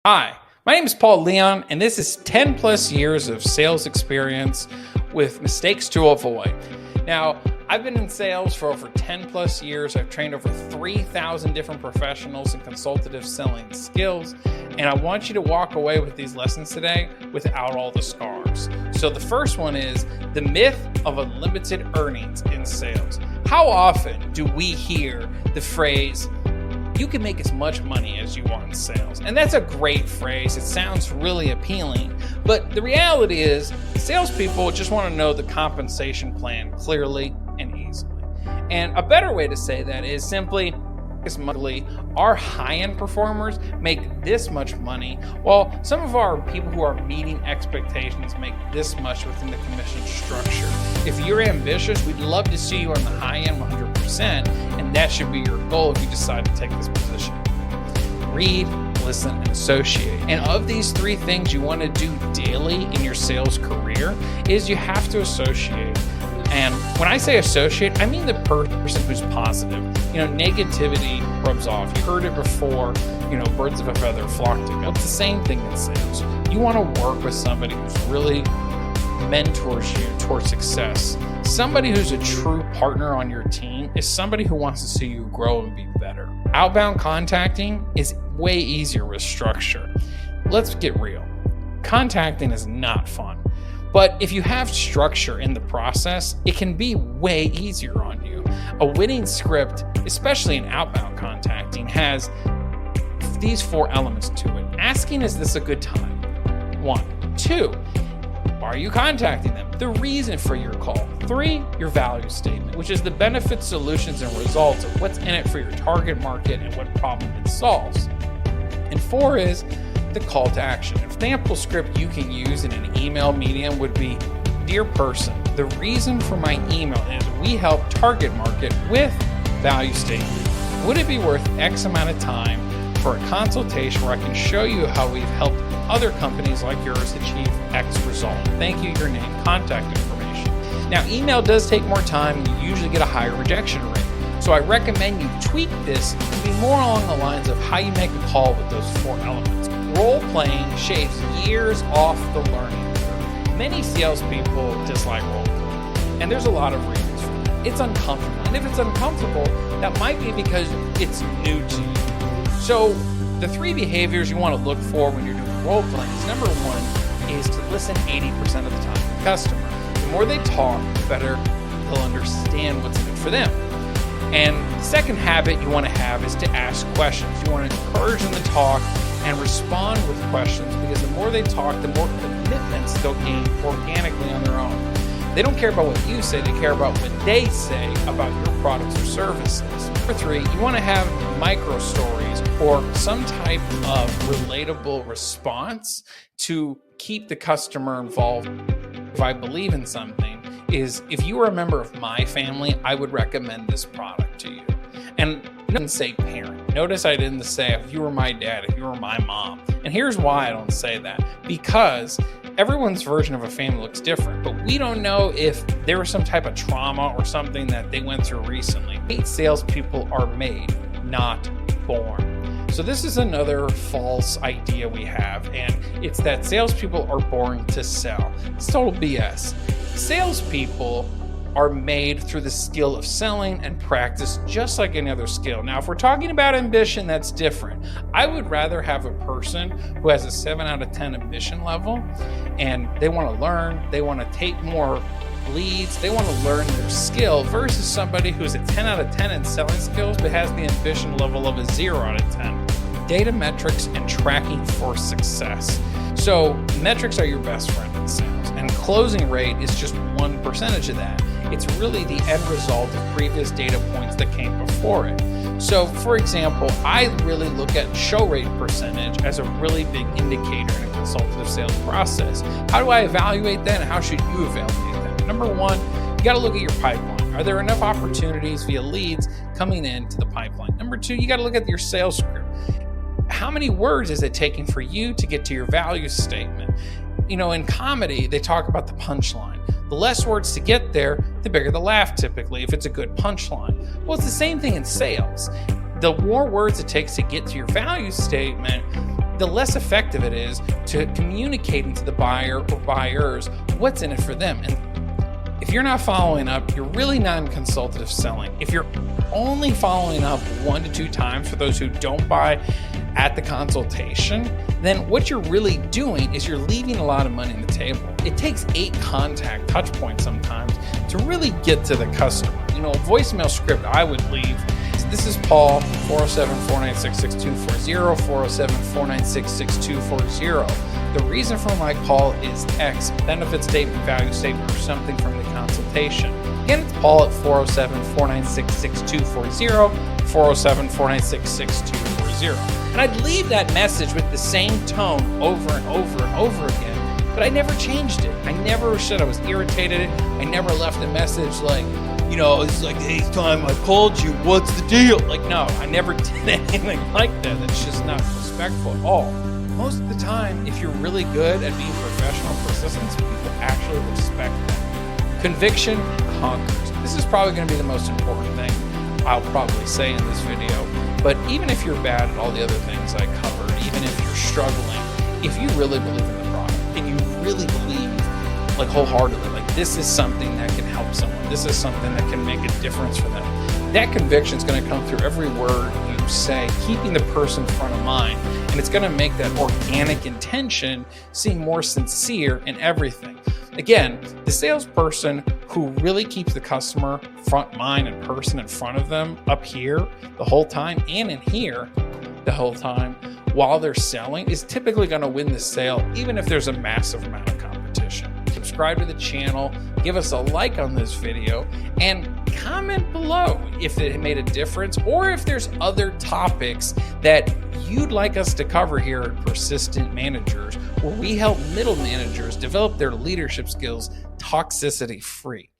Hi, my name is Paul Leon, and this is 10 plus years of sales experience with mistakes to avoid. Now, I've been in sales for over 10 plus years. I've trained over 3,000 different professionals in consultative selling skills, and I want you to walk away with these lessons today without all the scars. So the first one is the myth of unlimited earnings in sales. How often do we hear the phrase, "You can make as much money as you want in sales"? And that's a great phrase. It sounds really appealing. But the reality is, salespeople just want to know the compensation plan clearly and easily. And a better way to say that is simply, our high-end performers make this much money, while some of our people who are meeting expectations make this much within the commission structure. If you're ambitious, we'd love to see you on the high end 100%, and that should be your goal if you decide to take this position. Read, listen, and associate. And of these three things you want to do daily in your sales career is you have to associate. And when I say associate, I mean the person who's positive. Negativity rubs off. You heard it before, birds of a feather flock together. It's the same thing in sales. You want to work with somebody who's really mentors you towards success. Somebody who's a true partner on your team is somebody who wants to see you grow and be better. Outbound contacting is way easier with structure. Let's get real. Contacting is not fun. But if you have structure in the process, it can be way easier on you. A winning script, especially in outbound contacting, has these four elements to it. Asking, is this a good time? 1. 2, why are you contacting them? The reason for your call. 3, your value statement, which is the benefits, solutions, and results of what's in it for your target market and what problem it solves. And 4 is the call to action. An example script you can use in an email medium would be, "Dear person, the reason for my email is we help target market with value statement. Would it be worth X amount of time for a consultation where I can show you how we've helped other companies like yours achieve X result? Thank you, your name, contact information." Now, email does take more time and you usually get a higher rejection rate. So I recommend you tweak this to be more along the lines of how you make a call with those 4 elements. Role-playing shaves years off the learning curve. Many salespeople dislike role-playing, and there's a lot of reasons for that. It's uncomfortable, and if it's uncomfortable, that might be because it's new to you. So the 3 behaviors you want to look for when you're doing role-playing is, number 1 is to listen 80% of the time to the customer. The more they talk, the better they'll understand what's in it for them. And the second habit you want to have is to ask questions. You want to encourage them to talk and respond with questions, because the more they talk, the more commitments they'll gain organically on their own. They don't care about what you say, they care about what they say about your products or services. Number 3, you want to have micro stories or some type of relatable response to keep the customer involved. If I believe in something, is if you were a member of my family, I would recommend this product to you. And I didn't say parent. Notice I didn't say if you were my dad, if you were my mom. And here's why I don't say that. Because everyone's version of a family looks different, but we don't know if there was some type of trauma or something that they went through recently. Salespeople are made, not born. So this is another false idea we have, and it's that salespeople are born to sell. It's total BS. Salespeople are made through the skill of selling and practice just like any other skill. Now, if we're talking about ambition, that's different. I would rather have a person who has a 7 out of 10 ambition level, and they want to learn, they want to take more leads, they want to learn their skill, versus somebody who's a 10 out of 10 in selling skills but has the ambition level of a 0 out of 10. Data metrics and tracking for success. So metrics are your best friend in sales, and closing rate is just 1% of that. It's really the end result of previous data points that came before it. So for example, I really look at show rate percentage as a really big indicator in a consultative sales process. How do I evaluate that, and how should you evaluate that? Number 1, you got to look at your pipeline. Are there enough opportunities via leads coming into the pipeline? Number 2, you got to look at your sales script. How many words is it taking for you to get to your value statement? In comedy, they talk about the punchline. The less words to get there, the bigger the laugh typically, if it's a good punchline. Well, it's the same thing in sales. The more words it takes to get to your value statement, the less effective it is to communicating to the buyer or buyers what's in it for them. And if you're not following up, you're really not in consultative selling. If you're only following up 1 to 2 times for those who don't buy at the consultation, then what you're really doing is you're leaving a lot of money on the table. It takes 8 contact touch points sometimes to really get to the customer. A voicemail script I would leave. This is Paul, 407-496-6240, 407-496-6240. The reason for my call is X, benefit statement, value statement, or something from the consultation. Again, it's Paul at 407-496-6240, 407-496-6240. And I'd leave that message with the same tone over and over and over again, but I never changed it. I never said I was irritated. I never left a message like, it's like the 8th time I called you, what's the deal? No, I never did anything like that. That's just not respectful at all. Most of the time, if you're really good at being professional and persistent, people actually respect that. Conviction conquers. This is probably going to be the most important thing I'll probably say in this video. But even if you're bad at all the other things I covered, even if you're struggling, if you really believe in the product and you really believe wholeheartedly, this is something that can help someone, this is something that can make a difference for them, that conviction is going to come through every word you say, keeping the person front of mind. And it's going to make that organic intention seem more sincere in everything. Again, the salesperson who really keeps the customer front mind and person in front of them up here the whole time and in here the whole time while they're selling is typically going to win the sale, even if there's a massive amount of competition. Subscribe to the channel, give us a like on this video, and comment below if it made a difference or if there's other topics that you'd like us to cover here at Persistent Managers, where we help middle managers develop their leadership skills toxicity free.